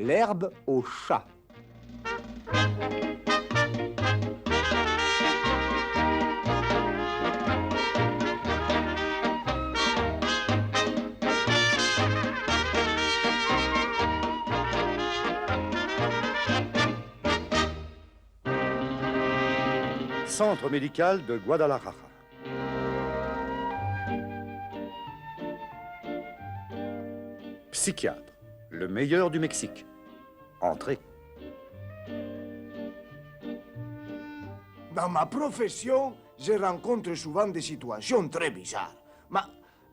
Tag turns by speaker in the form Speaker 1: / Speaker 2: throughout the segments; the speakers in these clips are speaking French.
Speaker 1: l'herbe au chat.
Speaker 2: Centre médical de Guadalajara. Psychiatre, le meilleur du Mexique. Entrez.
Speaker 3: Dans ma profession, je rencontre souvent des situations très bizarres. Mais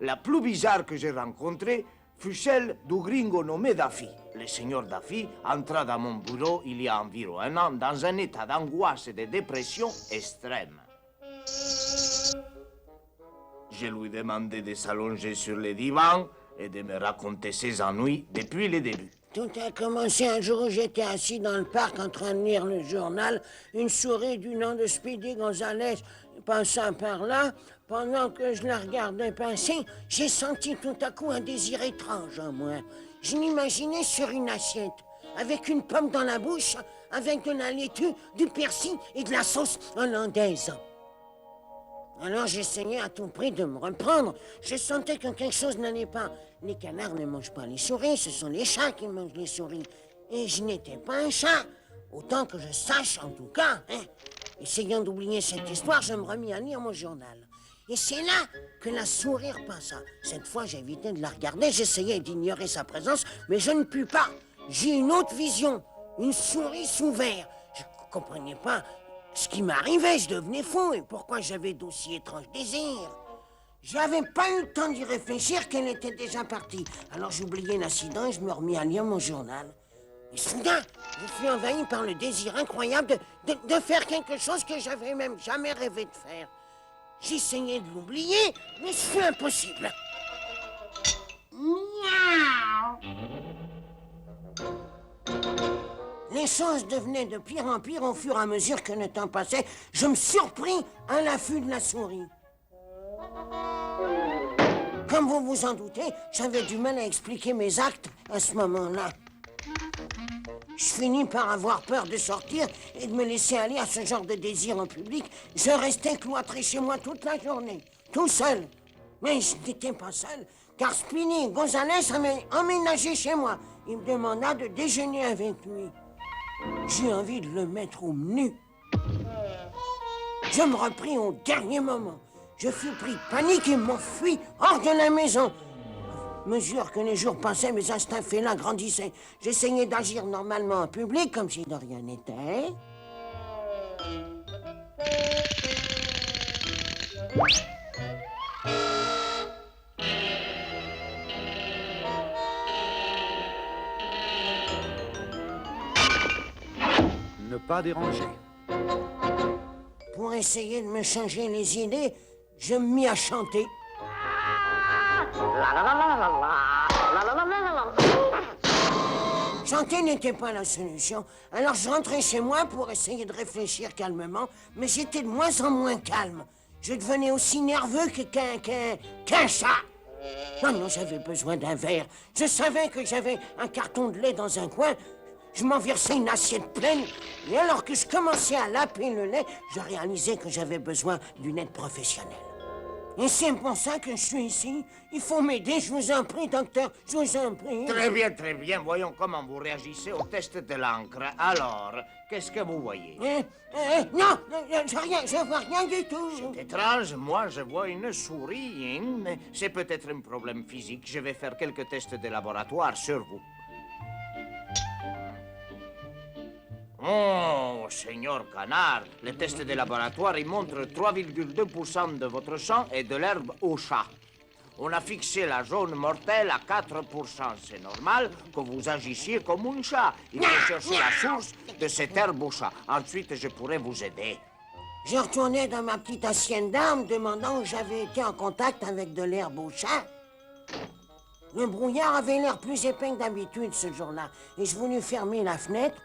Speaker 3: la plus bizarre que j'ai rencontrée fut celle du gringo nommé Daffy. Le seigneur Daffy entra dans mon bureau il y a environ un an dans un état d'angoisse et de dépression extrême. Je lui demandai de s'allonger sur le divan et de me raconter ses ennuis depuis le début.
Speaker 4: Tout a commencé un jour où j'étais assis dans le parc en train de lire le journal. Une souris du nom de Speedy Gonzales passa par là. Pendant que je la regardais passer, j'ai senti tout à coup un désir étrange en moi. Je l'imaginais sur une assiette, avec une pomme dans la bouche, avec de la laitue, du persil et de la sauce hollandaise. Alors j'essayais à tout prix de me reprendre. Je sentais que quelque chose n'allait pas. Les canards ne mangent pas les souris, ce sont les chats qui mangent les souris. Et je n'étais pas un chat, autant que je sache en tout cas. Essayant d'oublier cette histoire, je me remis à lire mon journal. Et c'est là que la souris repassa. Cette fois, j'évitais de la regarder, j'essayais d'ignorer sa présence, mais je ne pus pas. J'ai une autre vision, une souris sous verre. Je ne comprenais pas ce qui m'arrivait, je devenais fou, et pourquoi j'avais d'aussi étranges désirs. J'avais pas eu le temps d'y réfléchir qu'elle était déjà partie. Alors j'oubliais l'incident et je me remis à lire mon journal. Et soudain, je fus envahi par le désir incroyable de faire quelque chose que j'avais même jamais rêvé de faire. J'essayais de l'oublier, mais ce fut impossible. Miaou! Les choses devenaient de pire en pire au fur et à mesure que le temps passait. Je me surpris à l'affût de la souris. Comme vous vous en doutez, j'avais du mal à expliquer mes actes à ce moment-là. Je finis par avoir peur de sortir et de me laisser aller à ce genre de désir en public. Je restais cloîtré chez moi toute la journée, tout seul. Mais je n'étais pas seul, car Speedy Gonzales avait emménagé chez moi. Il me demanda de déjeuner avec lui. J'ai envie de le mettre au menu. Je me repris au dernier moment. Je fus pris de panique et m'enfuis hors de la maison. À mesure que les jours passaient, mes instincts félins grandissaient. J'essayais d'agir normalement en public, comme si de rien n'était.
Speaker 2: Ne pas déranger.
Speaker 4: Pour essayer de me changer les idées, je me mis à chanter. Chanter n'était pas la solution. Alors je rentrais chez moi pour essayer de réfléchir calmement, mais j'étais de moins en moins calme. Je devenais aussi nerveux qu'un chat. Non, j'avais besoin d'un verre. Je savais que j'avais un carton de lait dans un coin. Je m'en versais une assiette pleine, et alors que je commençais à laper le lait, je réalisais que j'avais besoin d'une aide professionnelle. Et c'est pour ça que je suis ici. Il faut m'aider, je vous en prie, docteur, je vous en prie.
Speaker 3: Très bien, très bien. Voyons comment vous réagissez au test de l'encre. Alors, qu'est-ce que vous voyez?
Speaker 4: Non, je vois rien du tout.
Speaker 3: C'est étrange, moi je vois une souris. Mais c'est peut-être un problème physique. Je vais faire quelques tests de laboratoire sur vous. Oh, Seigneur Canard, le test de laboratoire, il montre 3,2% de votre sang et de l'herbe au chat. On a fixé la zone mortelle à 4%. C'est normal que vous agissiez comme un chat. Il faut chercher la source de cette herbe au chat. Ensuite, je pourrai vous aider.
Speaker 4: Je retournais dans ma petite hacienda en me demandant où j'avais été en contact avec de l'herbe au chat. Le brouillard avait l'air plus épais que d'habitude ce jour-là, et je voulus fermer la fenêtre.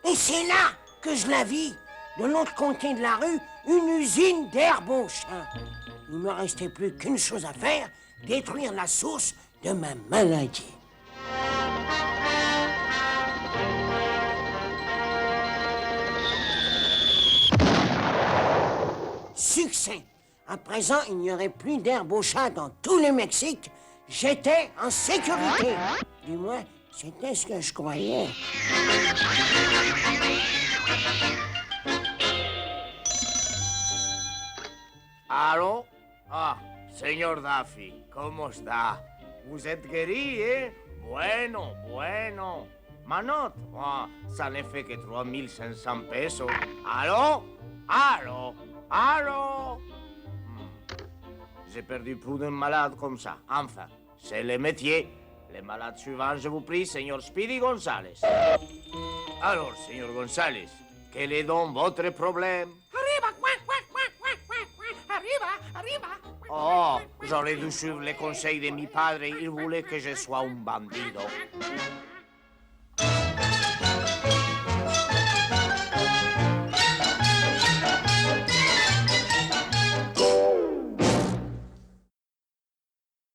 Speaker 4: Et c'est là que je la vis, de l'autre côté de la rue, une usine d'herbe au chat. Il ne me restait plus qu'une chose à faire, détruire la source de ma maladie. succès. À présent, il n'y aurait plus d'herbe au chat dans tout le Mexique. J'étais en sécurité. Du moins, c'était ce que je croyais.
Speaker 3: Allô? Ah, señor Daffy, ¿cómo está? Vous êtes guéri, eh? Bueno, bueno. Ma note? Ah, ça ne fait que 3500 pesos. Allô? Allô? Allô? J'ai perdu plus d'un malade comme ça. Enfin, c'est le métier. Les malades suivants, je vous prie, señor Speedy González. Alors, señor González, quel est donc votre problème?
Speaker 1: Arriba, cuac, cuac, cuac, cuac, cuac, cuac. Arriba, arriba.
Speaker 3: Oh, j'aurais dû suivre les conseils de mi padre. Il voulait que je sois un bandido.